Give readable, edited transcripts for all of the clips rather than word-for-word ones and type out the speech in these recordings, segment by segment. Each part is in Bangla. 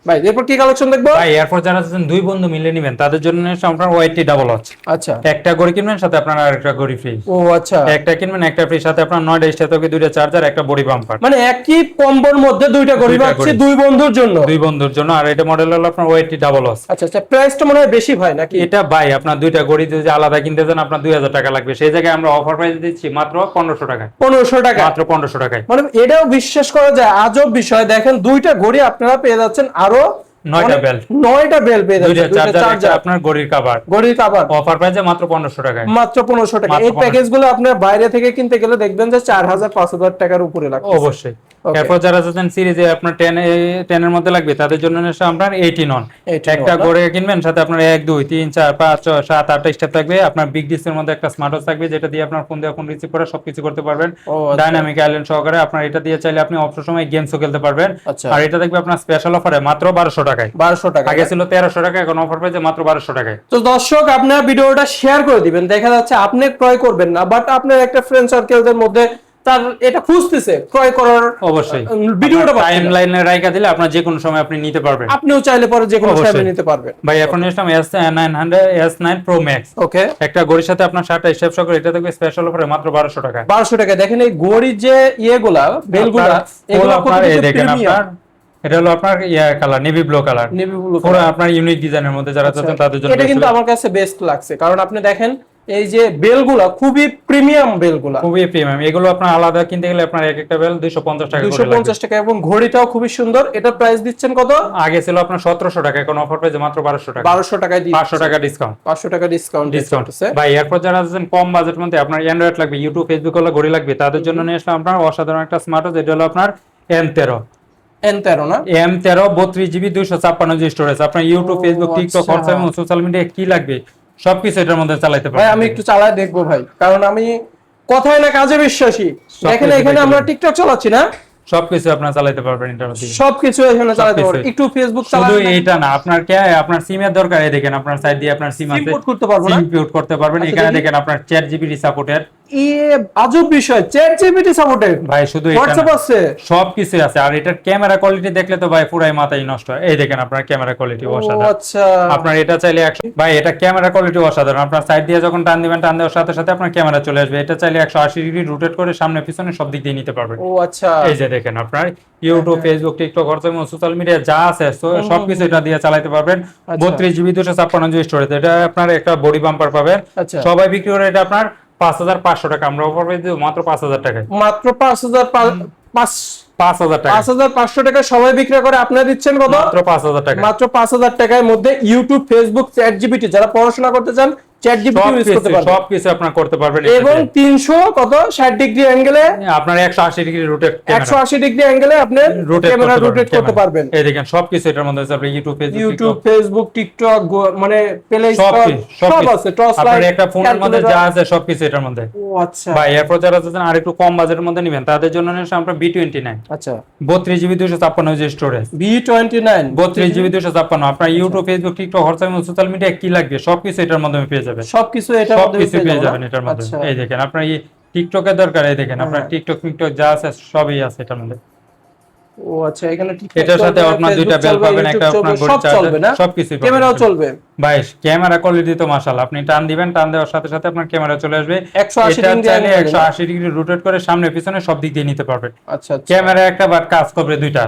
ভাই এরপর কি কালেকশন দেখবো? ভাই এরপর যারা আছেন দুই বন্ধু মিলে নেবেন তাদের জন্য আপনার ওয়াইটি ডাবল ওয়াচ। আচ্ছা একটা ঘড়ি কিনবেন সাথে আপনার আরেকটা ঘড়ি ফ্রি। ও আচ্ছা, একটা কিনবেন একটা ফ্রি, সাথে আপনার 9টা স্ট্যাটকে 2টা চার্জার একটা বডি বাম্পার। মানে একই কম্বোর মধ্যে দুইটা ঘড়ি দুইটা পাচ্ছি ঘড়ি। দুই বন্ধুর জন্য। দুই বন্ধুর জন্য। আর এটা মডেল হলো আপনার ওয়াইটি ডাবল ওয়াচ। আচ্ছা আচ্ছা, প্রাইসটা মনে হয় বেশি ভাই নাকি? এটা ভাই আপনার দুইটা ঘড়ি যদি আলাদা কিনতে চান আপনার 2000 টাকা লাগবে, সেই জায়গায় আমরা অফার প্রাইস দিচ্ছি মাত্র 1500 টাকায়। 1500 টাকা মাত্র 1500 টাকায়। মানে এটাও বিশ্বাস করা যায় আজব বিষয়। দেখেন দুইটা ঘড়ি আপনারা পেয়ে যাচ্ছেন, আরো 9টা বেল্ট, 9টা বেল পেয়ে যাচ্ছেন, 2টা দুইটা চার্জার, চার্জার, আপনার ঘড়ির কভার। ঘড়ির কভার অফার প্রাইসে মাত্র 1500 টাকায়। মাত্র 1500 টাকা। মাত্র এই প্যাকেজগুলো আপনার বাইরে থেকে কিনতে গেলে দেখবেন যে 4000 5000 টাকার উপরে লাগবে অবশ্যই। Okay. এরপর যারা চাচ্ছেন সিরিজে আপনার 10 এর মধ্যে লাগবে তাদের জন্য এসে আপনার 18 অন। 18 একটা on, করে কিনবেন সাথে আপনার 1 2 3 4 5 6 7 8টা স্টেপ থাকবে। আপনার বিগ ডিসের মধ্যে একটা স্মার্ট ওয়াচ থাকবে যেটা দিয়ে আপনার ফোন দিয়ে ফোন রিসিভ করে সবকিছু করতে পারবেন। ও আচ্ছা। ডাইনামিক আইল্যান্ড সহকারে আপনার এটা দিয়ে চাইলে আপনি অবসর সময় গেমসও খেলতে পারবেন। আচ্ছা। আর এটা দেখবে আপনার স্পেশাল অফারে মাত্র 1200 টাকায়। 1200 টাকা। আগে ছিল 1300 টাকা, এখন অফার প্রাইসে মাত্র 1200 টাকায়। তো দর্শক আপনারা ভিডিওটা শেয়ার করে দিবেন। দেখা যাচ্ছে আপনি ক্রয় করবেন না, বাট আপনার একটা ফ্রেন্ড সার্কেলদের মধ্যে তার এটা খুঁজতেছে ক্রয় করার, অবশ্যই ভিডিওটা টাইম লাইনে রাইখা দিলে আপনার যে কোনো সময় আপনি নিতে পারবেন। আপনিও চাইলে পরে যে কোনো অবশ্যই। সময় নিতে পারবেন। ভাই এখন এসলাম S900 S9 Pro Max। ওকে, একটা ঘড়ির সাথে আপনার 7টা স্টেপ সহ এটা দেখবে স্পেশাল অফারে মাত্র 1200 টাকা। 1200 টাকা। দেখেন এই ঘড়ির যে ইয়েগুলা বেলগুলা এগুলো আপনার এই দেখেন প্রিমিয়াম আপনার এটা হলো আপনার colour navy blue colour, navy blue পুরো আপনার ইউনিক ডিজাইনের মধ্যে যারা চাচ্ছেন তাদের জন্য এটা কিন্তু আমার কাছে বেস্ট লাগছে, কারণ আপনি দেখেন এই যে বেলগুলা খুবই প্রিমিয়াম বেলগুলা, খুবই প্রিমিয়াম। এগুলো আপনার আলাদা কিনতে গেলে আপনার এক একটা বেল 250 টাকা করে লাগবে। 250 টাকা। এবং ঘড়িটাও খুবই সুন্দর। এটা প্রাইস দিচ্ছেন কত? আগে ছিল আপনার 1700 টাকা, এখন অফার প্রাইসে মাত্র 1200 টাকা। 1200 টাকায় দিচ্ছেন। 500 টাকা ডিসকাউন্ট। 500 টাকা ডিসকাউন্ট ডিসকাউন্ট ভাই। এরপর যারা আছেন কম বাজেটের মধ্যে আপনার অ্যান্ড্রয়েড লাগবে, ইউটিউব ফেসবুক হলো ঘড়ি লাগবে, তাদের জন্য নিয়ে আসলাম আপনার অসাধারণ একটা স্মার্ট ওয়াচ। এটা হলো আপনার M13 N13 না? M13 32GB 256GB storage. আপনার ইউটিউব ফেসবুক টিকটক হোয়াটসঅ্যাপ এবং সোশ্যাল মিডিয়া কি লাগবে সবকিছু এটার মধ্যে চালাতে ভাই পারবেন। আমি একটু চালায় দেখবো ভাই, কারণ আমি কথায় না কাজে বিশ্বাসী। দেখেন এখানে আমরা টিকটক চালাচ্ছি না, সবকিছু আপনারা চালাতে পারবেন এটার মধ্যে। সবকিছু এখানে চালাতে পারবেন। একটু ফেসবুক শুধু চালাতে এইটা না, আপনার আপনার সিমের দরকার, এই দেখেন আপনার সাইড দিয়ে আপনার সিম আছে, ইম্পোর্ট করতে পারবো না? ইম্পোর্ট করতে পারবেন। আচ্ছা, এখানে দেখি। দেখেন আপনার চ্যাট জিপিটি সাপোর্টেড। আজব বিষয়, চ্যাট জিপিটি সাপোর্টেড ভাই শুধু এটা হোয়াটসঅ্যাপ না, আছে, সবকিছু আছে। আর এটার ক্যামেরা কোয়ালিটি দেখলে তো ভাই পুরাই মাথায় নষ্ট হয়। এই দেখেন আপনার ক্যামেরা কোয়ালিটি ও অসাধারণ। আচ্ছা। আপনার এটা চাইলে ভাই এটা ক্যামেরা কোয়ালিটি অসাধারণ। আপনার সাইড দিয়ে যখন টান দিবেন, টান দেওয়ার সাথে সাথে আপনার ক্যামেরা চলে আসবে। এটা চাইলে 180 ডিগ্রি রোটেট করে সামনে পিছনে সব দিক দিয়ে নিতে পারবেন। ও আচ্ছা। এই যে দেখেন আপনার ইউটিউব ফেসবুক টিকটক হোয়াটসঅ্যাপ এবং সোশ্যাল মিডিয়া যা আছে সবকিছু এটা দিয়ে চালাতে পারবেন। 32GB 256GB storage. এটা আপনার একটা বডি বাম্পার পাবেন। আচ্ছা। সবাই বিক্রি করে এটা আপনার 5500 টাকা, আমরা অফার পেয়ে দেব মাত্র 5000 টাকায়। মাত্র 5000 5000 টাকা, 5500 টাকা সবাই বিক্রি করে, আপনারা দিচ্ছেন কত? মাত্র 5000 টাকা। মাত্র 5000 টাকার মধ্যে ইউটিউব ফেসবুক চ্যাট জিপিটি যারা পড়াশোনা করতে চান চ্যাট জিপিটি ইউজ করতে পারবেন। সবকিছু আপনার করতে পারবেন। এবং 360 ডিগ্রি অ্যাঙ্গেলে আপনার 180 ডিগ্রি রোটেট 180 ডিগ্রি অ্যাঙ্গেলে আপনি ক্যামেরা রোটেট করতে পারবেন। এই দেখেন সবকিছু এটার মধ্যে আছে। আপনি ইউটিউব ফেসবুক টিকটক মানে প্লে স্টোর সব আছে, টর্চ আপনার লাইট একটা ফোনের মধ্যে যা আছে সবকিছু এটার মধ্যে। ও আচ্ছা ভাই এরপর যারা আছেন আর একটু কম বাজেটের মধ্যে নেবেন তাদের জন্য নিয়ে আমরা B29। আচ্ছা 32GB 256GB storage. B29 32GB 256। আপনার ইউটিউব ফেসবুক টিকটক হোয়াটসঅ্যাপ এবং সোশ্যাল মিডিয়া কি লাগবে সবকিছু এটার মাধ্যমে পেয়ে যাবেন। সবকিছু এটার মধ্যে সবকিছু পেয়ে যাবেন এটার মধ্যে। আচ্ছা। এই দেখেন আপনার এই টিকটকের দরকার, এই দেখেন আপনার টিকটক যা আছে সবই আছে এটার মধ্যে। ও আচ্ছা এখানে ঠিক এটার সাথে আপনার দুইটা বেল পাবেন, একটা আপনার ঘড়ি চার্জার, সবকিছু পাবেন। ক্যামেরাও চলবে ভাই ক্যামেরা কোয়ালিটি তো মাশাআল্লাহ। আপনি টান দিবেন, টান দেওয়ার সাথে সাথে আপনার ক্যামেরা চলে আসবে। 180 এটা ডিগ্রি চাইলে 180 ডিগ্রি রোটেট করে সামনে পিছনে সব দিক দিয়ে নিতে পারবেন। আচ্ছা আচ্ছা। ক্যামেরা একটা বাট কাজ করবে দুইটা।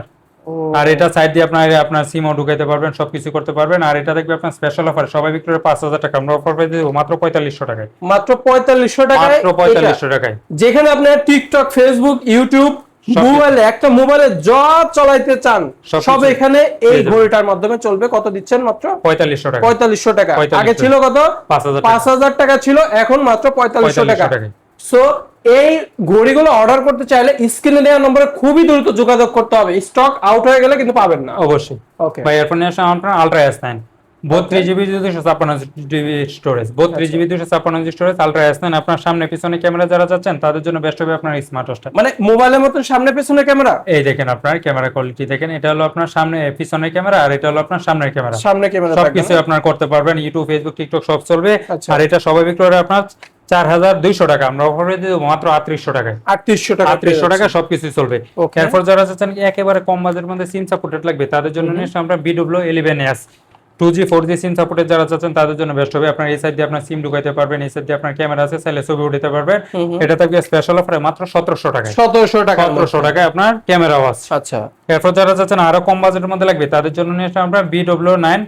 ও আর এটা সাইড দিয়ে আপনার সিমও ঢুকাইতে পারবেন, সবকিছু করতে পারবেন। আর এটা দেখবে আপনার স্পেশাল অফার সবাই বিক্রি করে 5000 টাকা, আমরা অফার পেয়ে দেব মাত্র 4500 টাকায়। মাত্র 4500 টাকায়, মাত্র 4500 টাকায়। যেখানে আপনার টিকটক ফেসবুক ইউটিউব মোবাইলে একটা মোবাইলে যা চালাইতে চান সব এখানে এই ঘড়িটার মাধ্যমে চলবে। কত দিচ্ছেন? মাত্র 4500 টাকা। 4500 টাকা। আগে ছিল কত? 5000 টাকা ছিল, এখন মাত্র 4500 টাকা। সো এই ঘড়িগুলো অর্ডার করতে চাইলে স্ক্রিনে দেওয়া নম্বরে খুবই দ্রুত যোগাযোগ করতে হবে, স্টক আউট হয়ে গেলে কিন্তু পাবেন না। অবশ্যই। ওকে ভাই এরপর নিয়ে আসলাম আপনার ultra S9 32GB 256GB storage. 32GB 256GB storage ultra S9। আপনার সামনে পিছনে ক্যামেরা যারা চাচ্ছেন তাদের জন্য বেস্ট হবে আপনার স্মার্ট ওয়াচটা। মানে মোবাইলের মতো সামনে পেছনে ক্যামেরা। এই দেখেন আপনার ক্যামেরা কোয়ালিটি দেখেন, এটা হলো আপনার সামনে পিছনে ক্যামেরা আর এটা হলো আপনার সামনের ক্যামেরা। সামনে ক্যামেরা সবকিছু আপনার করতে পারবেন, ইউটিউব ফেসবুক টিকটক সব চলবে। আচ্ছা। আর এটা সবাই বিক্রি করে আপনার 4200 টাকা, আমরা অফারে দিয়ে দেবো মাত্র 3800 টাকায়। 3800 টাকা, 3800 টাকা সবকিছু চলবে। Okay. এরপর যারা চাচ্ছেন কি একেবারে কম বাজেটের মধ্যে সিম সাপোর্টেড লাগবে তাদের জন্য নিয়ে আমরা BW11S 2G 4G SIM supported যারা চাচ্ছেন তাদের জন্য বেস্ট হবে। আপনার এই সাইড দিয়ে আপনার সিম ঢুকাইতে পারবেন, এই সাইড দিয়ে আপনার ক্যামেরা আছে, চাইলে ছবি উঠাতে পারবেন। এটা থাকবে স্পেশাল অফারে মাত্র 1700 টাকায়। 1700 টাকা, 1700 টাকায় আপনার ক্যামেরাও আছে। আচ্ছা। এরপর যারা চাচ্ছেন আরো কম বাজেটের মধ্যে লাগবে তাদের জন্য নিয়ে আমরা BW9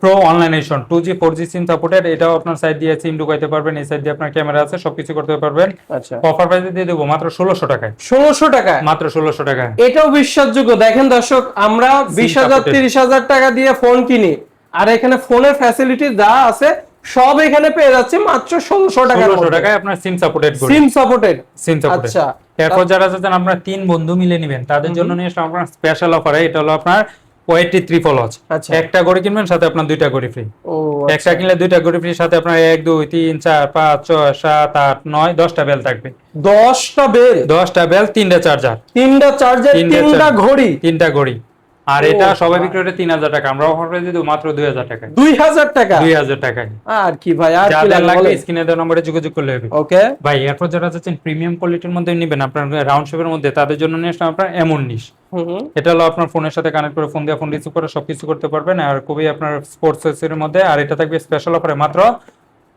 Pro online addition 2G 4G SIM supported, এটাও আপনার সাইড দিয়ে সিম ঢুকাইতে পারবেন, এই সাইড দিয়ে আপনার ক্যামেরা আছে, সবকিছু করতে পারবেন। আচ্ছা, অফার প্রাইসে দিয়ে দেবো মাত্র 1600 টাকায়। 1600 টাকায়, মাত্র 1600 টাকায়। এটাও বিশ্বাসযোগ্য। দেখেন দর্শক, আমরা 20,000 30,000 টাকা দিয়ে ফোন কিনি, আর এখানে ফোনের ফ্যাসিলিটি যা আছে সব এখানে পেয়ে যাচ্ছে মাত্র 1600 টাকা। 1600 টাকায় আপনার সিম সাপোর্টেড সিম সাপোর্টেড। আচ্ছা, এরপর যারা চাচ্ছেন আপনার 3 বন্ধু মিলে নেবেন তাদের জন্য নিয়ে আসলাম আপনার স্পেশাল অফারে। এটা হলো আপনার ওয়াইটি ট্রিপল ওয়াচ। আচ্ছা, একটা ঘড়ি কিনবেন সাথে আপনার 2টা ঘড়ি ফ্রি। ও একটা কিনলে 2টা ঘড়ি ফ্রি, সাথে আপনার 1 2 3 4 5 6 7 8 9 10টা বেল থাকবে। 10টা বেল, 10টা বেল, 3টা চার্জার, 3টা চার্জার, 3টা ঘড়ি, 3টা ঘড়ি। আর এটা সবাই বিক্রি করে 3000 টাকা, আমরা অফার করে দিই মাত্র 2000 টাকায়। 2000 টাকা, 2000 টাকায়। আর কি ভাই, আর কি যাদের লাগবে লাগে স্ক্রিনে দেওয়া নম্বরে যোগাযোগ করলে হবে। ওকে ভাই, এরপর যারা চাচ্ছেন প্রিমিয়াম কোয়ালিটির মধ্যে নেবেন আপনার রাউন্ড শেপের মধ্যে তাদের জন্য নিয়ে আসলাম আপনার M19। এটা হলো আপনার ফোনের সাথে কানেক্ট করে ফোন দিয়ে ফোন রিসিভ করে সবকিছু করতে পারবেন, আর খুবই আপনার স্পোর্টস এর মধ্যে। আর এটা থাকবে স্পেশাল অফারে মাত্র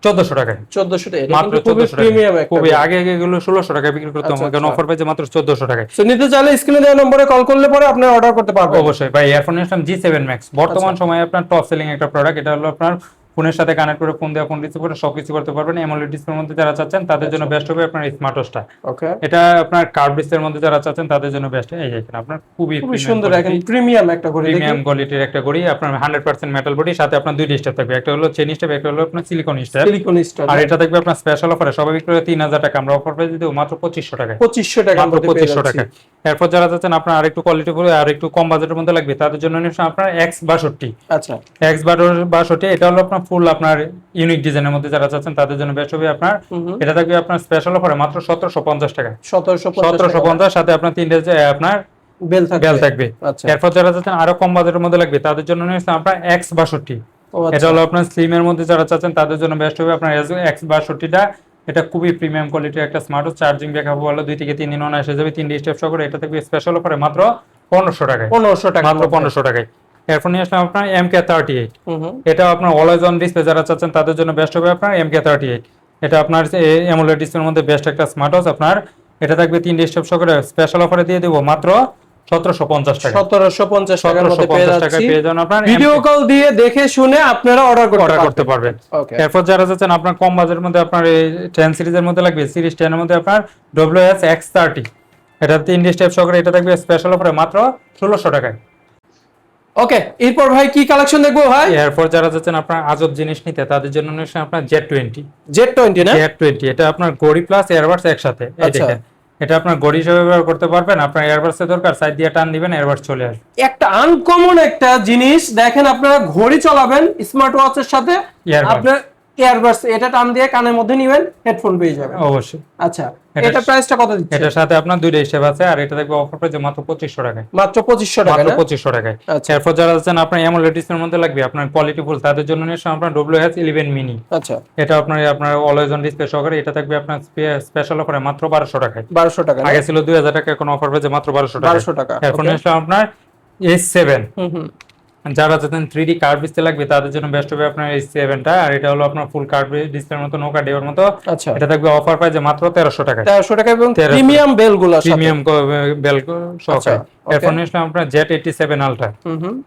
1400 টাকায়। 1400 টাকা, মাত্র 1400 প্রিমিয়াম একটা। খুবই আগে এগুলো 1600 টাকায় বিক্রি করতাম, আচ্ছা, এখন অফার পেয়েছে মাত্র 1400 টাকায়। সো নিতে চাইলে স্ক্রিনে দেওয়া নম্বরে কল করলে পরে আপনি অর্ডার করতে পারবেন। অবশ্যই ভাই, এয়ারফোন নিলাম G7 Max, বর্তমান সময়ে আপনার টপ সেলিং একটা প্রোডাক্ট। এটা হলো আপনার ফোনের সাথে কানেক্ট করে ফোন দিয়ে ফোন রিসিভ করে সবকিছু করতে পারবেন। অ্যামোলেড ডিসপ্লের মধ্যে যারা চাচ্ছেন তাদের জন্য বেস্ট হবে আপনার স্মার্ট ওয়াচটা। ওকে, এটা আপনার কার্ভ ডিসপ্লের মধ্যে যারা চাচ্ছেন তাদের জন্য বেস্ট। এই দেখেন আপনার খুবই সুন্দর, এখন প্রিমিয়াম একটা ঘড়ি, প্রিমিয়াম কোয়ালিটির একটা ঘড়ি, আপনার 100% মেটাল বডি, সাথে আপনার 2টা স্টেপ থাকবে, একটা হলো চেইন স্টেপ, একটা হলো আপনার সিলিকন স্টেপ। আর এটা থাকবে আপনার স্পেশাল অফারে সবাই বিক্রি করে 3000 টাকা, আমরা অফার প্রাইস দেব মাত্র 2500 টাকায়। 2500 টাকা, মাত্র 2500 টাকা। এরপর যারা চাচ্ছেন আপনার আরেকটু কোয়ালিটি ফুল আর একটু কম বাজেটের মধ্যে লাগবে তাদের জন্য নিশ্চয় আপনার X62। আচ্ছা, X62 এটা হলো আপনার ফুল আপনার ইউনিক ডিজাইনের মধ্যে যারা চাচ্ছেন তাদের জন্য বেস্ট হবে আপনার। এটা থাকবে আপনার স্পেশাল অফারে মাত্র 1750 টাকা। 1750, সাথে আপনার 3টে আপনার বেল থাকবে। এরপর যারা চাচ্ছেন আরো কম বাজেটের মধ্যে লাগবে তাদের জন্য নিশ্চয় আপনার X62। এটা হলো আপনার স্লিমের মধ্যে যারা চাচ্ছেন তাদের জন্য বেস্ট হবে আপনার X62টা। এটা খুবই প্রিমিয়াম কোয়ালিটির একটা স্মার্ট ওয়াচ, চার্জিং ব্যাকআপ হলো 2 থেকে 3 দিন অন এসে যাবে, 3 স্টেপ সহ করে। এটা থাকবে স্পেশাল অফারে মাত্র 1500 টাকায়। 1500 টাকা, মাত্র 1500 টাকায়। এরপর নিয়ে আসলাম আপনার MK38। এটা আপনার অলওয়েজ অন ডিসপ্লে যারা চাচ্ছেন তাদের জন্য বেস্ট হবে আপনার MK38। এটা আপনার অ্যামোলেড ডিসপ্লের মধ্যে বেস্ট একটা স্মার্ট ওয়াচ আপনার। এটা থাকবে 3 স্টেপ সহ করে, স্পেশাল অফারে দিয়ে দেব মাত্র 1750 টাকা। 1750 টাকার মধ্যে পেয়ে যান আপনার। ভিডিও কল দিয়ে দেখে শুনে আপনারা অর্ডার করতে পারবেন। এরপর যারা চাচ্ছেন আপনার কম বাজেটের মধ্যে আপনার এই 10 সিরিজের মধ্যে লাগবে, সিরিজ 10 এর মধ্যে আপনার WS X30। এটা 3 স্টেপ সহ করে, এটা থাকবে স্পেশাল অফারে মাত্র 1600 টাকায়। ওকে, এরপর ভাই কি কালেকশন দেখবো ভাই? এরপর যারা চাচ্ছেন আপনার আজব জিনিস নিতে তাদের জন্য নিশ্চয় আপনার Z20 না, Z20 এটা আপনার ঘড়ি প্লাস এয়ারবাডস একসাথে। এই দেখেন, এটা আপনার ঘড়ি হিসেবে ব্যবহার করতে পারবেন, আপনার এয়ারবাডস এর দরকার সাইড দিয়ে টান দিবেন এয়ারবাডস চলে আসবে। একটা আনকমন একটা জিনিস দেখেন, আপনারা ঘড়ি চালাবেন স্মার্ট ওয়াচের সাথে, আপনার এয়ারবাডস এটা টান দিয়ে কানের মধ্যে নিবেন, হেডফোন পেয়ে যাবেন। অবশ্যই। আচ্ছা, এটা প্রাইসটা কত দিচ্ছেন? এটার সাথে আপনার 2টা স্টেপ আছে, আর এটা থাকবে অফার প্রাইসে মাত্র 2500 টাকায়। মাত্র 2500 টাকা, মাত্র 2500 টাকায়। আচ্ছা, এরপর যারা আছেন আপনার অ্যামোলেড ডিসপ্লের মধ্যে লাগবে আপনার কোয়ালিটি ফুল তাদের জন্য নিয়ে আপনার WS11 মিনি। আচ্ছা, এটা আপনার অলওয়েজ অন ডিসপ্লে সহকারে। এটা থাকবে আপনার স্পেশাল অফারে মাত্র 1200 টাকায়। 1200 টাকা, আগে ছিল 2000 টাকা, এখন অফার পেয়েছে মাত্র 1200 টাকা। 1200 টাকা। এরপর নিয়ে আপনার S7। যারা চাচ্ছেন 3D কার্ভ ডিসপ্লে লাগবে তাদের জন্য বেস্ট হবে আপনার S7টা। আর এটা হলো আপনার ফুল কার্ভ ডিসপ্লের মতো, নৌকা ডেওয়ার মতো। আচ্ছা, এটা থাকবে অফার প্রাইসে মাত্র 1300 টাকা। 1300 টাকা, এবং প্রিমিয়াম বেলগুলো, প্রিমিয়াম বেল সহকারে। এরপর নিয়ে আপনার Z87 আলট্রা।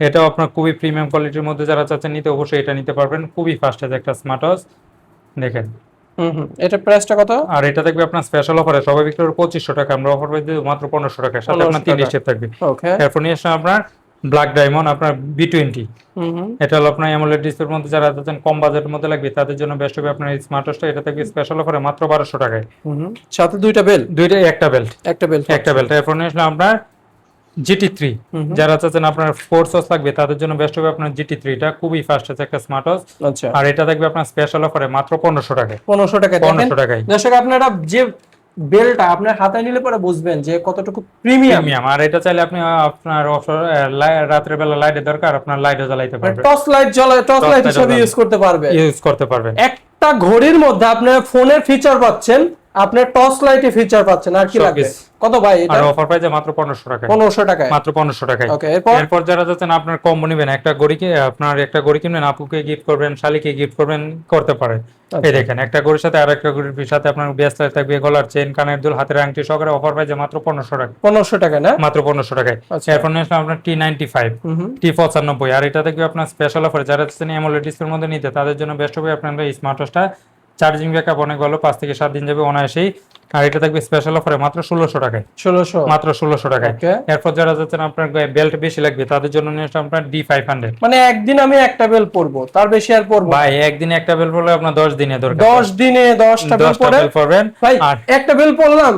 এটাও আপনার খুবই প্রিমিয়াম কোয়ালিটির মধ্যে যারা চাচ্ছেন নিতে অবশ্যই এটা নিতে পারবেন। খুবই ফাস্ট একটা স্মার্ট ওয়াচ দেখেন। এটা প্রাইসটা কত? আর এটা থাকবে আপনার স্পেশাল অফারে সবাই বিক্রি করে 2500 টাকা, আমরা অফার পেয়ে দেব মাত্র 1500 টাকা, সাথে আপনার 3 স্টেপ থাকবে। ওকে, এরপর নিয়ে আপনার ব্ল্যাক ডায়মন্ড আপনার B20। এটা হলো আপনার অ্যামোলেড ডিসপ্লের মধ্যে যারা চাচ্ছেন কম বাজেটের মধ্যে লাগবে তাদের জন্য বেস্ট হবে আপনার এই স্মার্ট ওয়াচটা। এটা থাকবে স্পেশাল অফারে মাত্র 1200 টাকায়, সাথে 2টা বেল, একটা বেল্ট। এরপর নিয়ে আপনার GT3। যারা চাচ্ছেন আপনার স্পোর্টস ওয়াচ লাগবে তাদের জন্য বেস্ট হবে আপনার GT3। এটা খুবই ফাস্ট আছে একটা স্মার্ট ওয়াচ। আচ্ছা, আর এটা থাকবে আপনার স্পেশাল অফারে মাত্র 1500 টাকায়। 1500 টাকায়। 1500 টাকায়। দর্শক, আপনারা যে বেলটা আপনার হাতে নিলে পরে বুঝবেন যে কতটুকু প্রিমিয়াম। আর এটা চাইলে আপনি আপনার রাতের বেলা লাইটের দরকার, আপনার লাইটও জ্বালাইতে পারবেন, টর্চ লাইট হিসেবে ইউজ করতে পারবেন। একটা একটা ঘড়ির মধ্যে আপনার ফোনের ফিচার পাচ্ছেন, আপনার টর্চ লাইটের ফিচার পাচ্ছেন, আর কি লাগবে? কত ভাই এটা? আর অফার প্রাইসে মাত্র 1500 টাকায়। 1500 টাকায়, মাত্র 1500 টাকায়। ওকে। এরপর যারা যাচ্ছেন আপনার কম্বো নেবেন, একটা ঘড়ি কিনবেন, আপুকে গিফট করবেন, শালিকে গিফট করবেন, করতে পারে। এই দেখেন, একটা ঘড়ির সাথে আর একটা ঘড়ির সাথে আপনার ব্রেসলেট থাকবে, গলার চেন, কানের দুল, হাতের আংটি সহকারে অফার প্রাইসে মাত্র 1500 টাকা। 1500 টাকা না? মাত্র 1500 টাকায়। এরপর নিয়ে আসলাম আপনার T95, T95, আর এটা দেখবে আপনার স্পেশাল অফারে যারা চাচ্ছেন অ্যামোলেড ডিসপ্লের মধ্যে নিতে, তাদের জন্য বেস্ট হবে আপনার স্মার্ট ওয়াচটা। চার্জিং ব্যাকআপ অনেক ভালো, 5 থেকে 7 দিন যাবে অনায়াসেই। আর এটা থাকবে স্পেশাল অফারে মাত্র 1600 টাকায়। 1600, মাত্র 1600 টাকায়। এরপর যারা যাচ্ছেন আপনার বেল্ট বেশি লাগবে, তাদের জন্য নিয়ে আসলাম আপনার D500। মানে একদিন আমি একটা বেল পরবো, তার বেশি আর পরবো ভাই একদিনে একটা বেল পরলে আপনার 10 দিনে দরকার। 10 দিনে 10টা বেল পরবেন ভাই। আর একটা বেল পরলাম,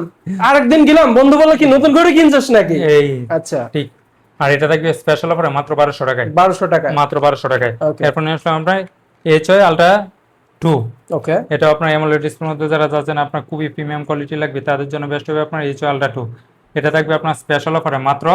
আরেকদিন গেলাম, বন্ধু বলল কি নতুন করে কিনছিস নাকি? এই আচ্ছা, ঠিক। আর এটা থাকবে স্পেশাল অফারে মাত্র 1200 টাকায়। 1200 টাকায়, মাত্র 1200 টাকায়। Okay. এরপর নিয়ে আসলাম আমরা HY Ultra 2। ওকে। এটা আপনার অ্যামোলেড ডিসপ্লের মধ্যে যারা যাচ্ছেন আপনার খুবই প্রিমিয়াম কোয়ালিটি লাগবে, তাদের জন্য বেস্ট হবে আপনার HY Ultra 2। এটা থাকবে আপনার স্পেশাল অফারে মাত্র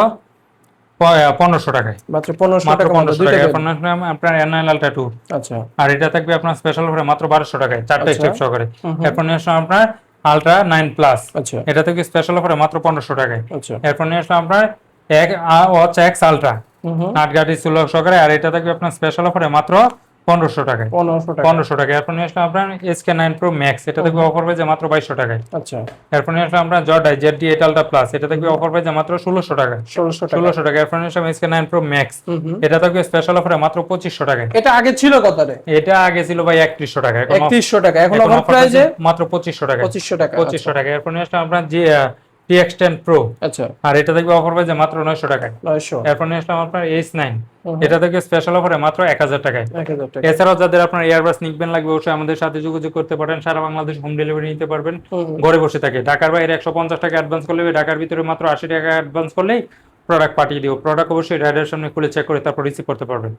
1500 টাকায়। মাত্র 1500 মাত্র টাকা, 1500 টাকা। এরপর নিয়ে আসলাম আপনার NL Ultra 2। আচ্ছা। আর এটা থাকবে আপনার স্পেশাল অফারে মাত্র 1200 টাকায়, 4টা স্টেপ সহকারে। এরপর নিয়ে আসলাম আপনার Ultra 9 Plus। আচ্ছা। এটা থেকে স্পেশাল অফারে মাত্র 1500 টাকায়। আচ্ছা। এরপর নিয়ে আসলাম আপনার Watch X Ultra 8 গাড়ি ছিল সহকারে, আর এটা থাকবে আপনার স্পেশাল অফারে মাত্র 1500 টাকায়। 1500 টাকা। এরপর নিয়ে আসলাম আপনার SK9 Pro Max, এটা থাকবে অফার পেয়ে মাত্র 2200 টাকায়। আচ্ছা। এরপর নিয়ে আসলাম আপনার Jordai ZD8 Ultra Plus, এটা থাকবে অফার পেয়ে মাত্র 1600 টাকা। 1600 টাকা। এরপর নিয়ে আসলাম SK9 Pro Max, এটা থাকবে স্পেশাল অফারে মাত্র 2500 টাকায়। এটা আগে ছিল কত রে? এটা আগে ছিল ভাই 3100 টাকা, 3100 টাকা, এখন অফার প্রাইসে মাত্র 2500 টাকা। 2500 টাকা, 2500 টাকা। এরপর নিয়ে আসলাম আপনার TX10 Pro। আচ্ছা। আর এটা থাকবে অফার পেয়ে মাত্র 900 টাকায়। 900। এরপর নিয়ে আসলাম আপনার S9, এটা থেকে স্পেশাল অফারে মাত্র 1000 টাকায়। 1000 টাকা। এছাড়াও যাদের আপনার এয়ারবাস নিকবেন লাগবে, অবশ্যই আমাদের সাথে যোগাযোগ করতে পারেন। সারা বাংলাদেশ হোম ডেলিভারি নিতে পারবেন ঘরে বসে থাকে। ঢাকার বাইরে 150 টাকা অ্যাডভান্স করলে, ঢাকার ভিতরে মাত্র 80 টাকা অ্যাডভান্স করলেই প্রোডাক্ট পাঠিয়ে দিও। প্রোডাক্ট অবশ্যই রাইডারের সামনে খুলে চেক করে তারপর রিসিভ করতে পারবেন।